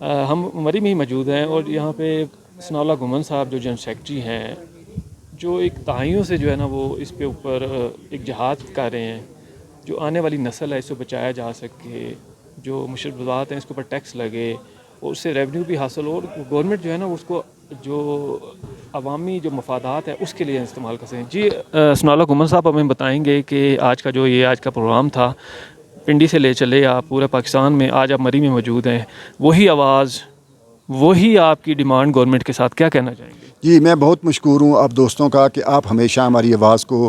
ہم مری میں ہی موجود ہیں اور یہاں پہ ثناء اللہ گھمن صاحب جو جنرل سیکرٹری ہیں، جو ایک دہائیوں سے جو ہے نا وہ اس پہ اوپر ایک جہاد کر رہے ہیں، جو آنے والی نسل ہے اس سے بچایا جا سکے، جو مشربات ہیں اس کے اوپر ٹیکس لگے اور اس سے ریونیو بھی حاصل ہو، اور گورنمنٹ جو ہے نا اس کو جو عوامی جو مفادات ہیں اس کے لیے استعمال کر سکیں۔ جی ثناء اللہ گھمن صاحب ہمیں بتائیں گے کہ آج کا پروگرام تھا، پنڈی سے لے چلے آپ پورے پاکستان میں، آج آپ مری میں موجود ہیں، وہی آواز، وہی آپ کی ڈیمانڈ گورنمنٹ کے ساتھ، کیا کہنا چاہیں گے؟ جی میں بہت مشکور ہوں آپ دوستوں کا کہ آپ ہمیشہ ہماری آواز کو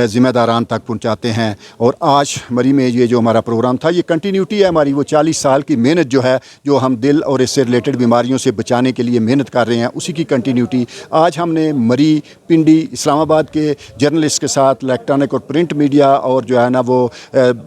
ذمہ داران تک پہنچاتے ہیں، اور آج مری میں یہ جو ہمارا پروگرام تھا یہ کنٹینیوٹی ہے ہماری، وہ 40 سال کی محنت جو ہے، جو ہم دل اور اس سے ریلیٹڈ بیماریوں سے بچانے کے لیے محنت کر رہے ہیں، اسی کی کنٹینیوٹی آج ہم نے مری، پنڈی، اسلام آباد کے جرنلسٹ کے ساتھ، الیکٹرانک اور پرنٹ میڈیا اور جو ہے نا وہ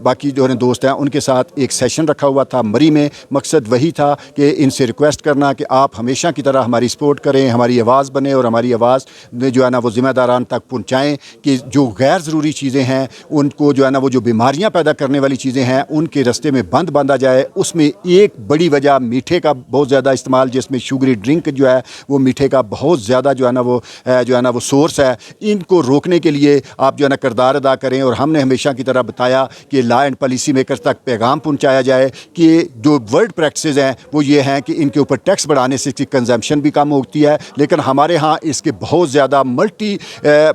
باقی جو ہے دوست ہیں ان کے ساتھ ایک سیشن رکھا ہوا تھا مری میں۔ مقصد وہی تھا کہ ان سے ریکویسٹ کرنا کہ آپ ہمیشہ کی طرح ہماری سپورٹ کریں، ہماری آواز بنے اور ہماری آواز جو ہے نا وہ ذمہ داران تک پہنچائیں کہ جو غیر ضروری چیزیں ہیں ان کو جو ہے نا وہ جو بیماریاں پیدا کرنے والی چیزیں ہیں ان کے رستے میں بند باندھا جائے۔ اس میں ایک بڑی وجہ میٹھے کا بہت زیادہ استعمال، جس میں شوگری ڈرنک جو ہے وہ میٹھے کا بہت زیادہ جو ہے نا وہ سورس ہے، ان کو روکنے کے لیے آپ جو ہے نا کردار ادا کریں۔ اور ہم نے ہمیشہ کی طرح بتایا کہ لا اینڈ پالیسی میکر تک پیغام پہنچایا جائے کہ جو ورلڈ پریکٹسز ہیں وہ یہ ہیں کہ ان کے اوپر ٹیکس بڑھانے سے اس کی کنزمپشن بھی کم ہوتی ہے، لیکن ہمارے ہاں اس کے بہت زیادہ ملٹی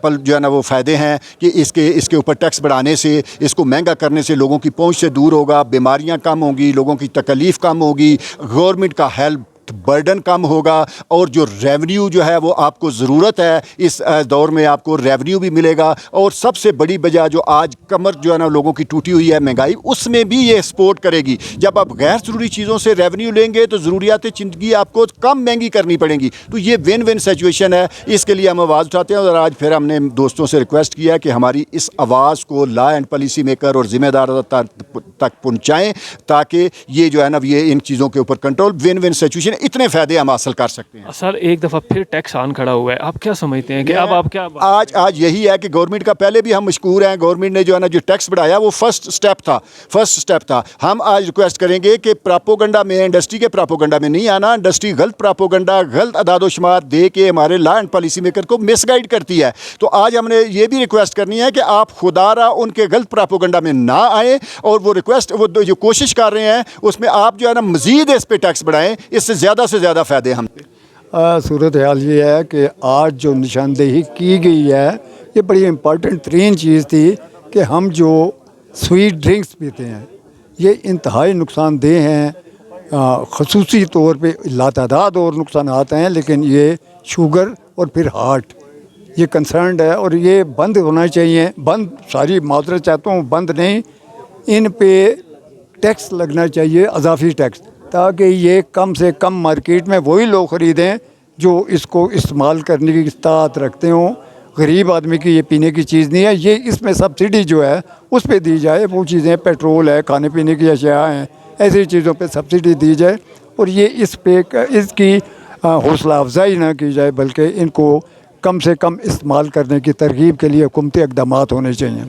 پل جو ہے نا وہ فائدے ہیں کہ اس کے اوپر ٹیکس بڑھانے سے، اس کو مہنگا کرنے سے لوگوں کی پہنچ سے دور ہوگا، بیماریاں کم ہوں گی، لوگوں کی تکلیف کم ہوگی، گورنمنٹ کا ہیلپ برڈن کم ہوگا، اور جو ریونیو جو ہے وہ آپ کو ضرورت ہے اس دور میں، آپ کو ریونیو بھی ملے گا۔ اور سب سے بڑی وجہ جو آج کمر جو ہے نا لوگوں کی ٹوٹی ہوئی ہے مہنگائی، اس میں بھی یہ سپورٹ کرے گی۔ جب آپ غیر ضروری چیزوں سے ریونیو لیں گے تو ضروریات زندگی آپ کو کم مہنگی کرنی پڑیں گی، تو یہ ون ون سچویشن ہے۔ اس کے لیے ہم آواز اٹھاتے ہیں، اور آج پھر ہم نے دوستوں سے ریکویسٹ کیا کہ ہماری اس آواز کو لا اینڈ پالیسی میکر اور ذمہ دار تک پہنچائیں، تاکہ یہ جو ہے نا یہ ان چیزوں کے اوپر کنٹرول، ون ون سچویشن، اتنے فائدے ہم حاصل کر سکتے ہیں۔ سر ایک دفعہ پھر ٹیکس آن کھڑا ہوا ہے، آپ کیا سمجھتے ہیں کہ اب آپ کیا آج یہی ہے کہ گورنمنٹ کا پہلے بھی ہم مشکور ہیں، گورنمنٹ نے جو ہے نا جو ٹیکس بڑھایا وہ فرسٹ سٹیپ تھا۔ ہم آج ریکویسٹ کریں گے کہ پراپوگنڈا میں، انڈسٹری کے پراپوگنڈا میں نہیں آنا۔ انڈسٹری غلط پراپوگنڈا، غلط اعداد و شمار دے کے ہمارے لا اینڈ پالیسی میکر کو مس گائیڈ کرتی ہے۔ تو آج ہم نے یہ بھی ریکویسٹ کرنی ہے کہ آپ خدا را ان کے غلط پراپوگنڈا میں نہ آئیں، اور وہ ریکویسٹ، وہ جو کوشش کر رہے ہیں اس میں آپ جو ہے نا مزید اس پہ ٹیکس بڑھائیں، اس سے زیادہ فائدے ہم۔ صورت حال یہ ہے کہ آج جو نشاندہی کی گئی ہے یہ بڑی امپورٹنٹ ترین چیز تھی کہ ہم جو سویٹ ڈرنکس پیتے ہیں یہ انتہائی نقصان دہ ہیں، خصوصی طور پہ لاتعداد اور نقصانات ہیں، لیکن یہ شوگر اور پھر ہارٹ یہ کنسرنڈ ہے، اور یہ بند ہونا چاہیے۔ بند، ساری معذرت چاہتا ہوں، بند نہیں، ان پہ ٹیکس لگنا چاہیے، اضافی ٹیکس، تاکہ یہ کم سے کم مارکیٹ میں وہی لوگ خریدیں جو اس کو استعمال کرنے کی استطاعت رکھتے ہوں۔ غریب آدمی کی یہ پینے کی چیز نہیں ہے، یہ اس میں سبسڈی جو ہے اس پہ دی جائے۔ وہ چیزیں پیٹرول ہے، کھانے پینے کی اشیاء ہیں، ایسی چیزوں پہ سبسڈی دی جائے، اور یہ اس کی حوصلہ افزائی نہ کی جائے، بلکہ ان کو کم سے کم استعمال کرنے کی ترغیب کے لیے حکومتی اقدامات ہونے چاہیے۔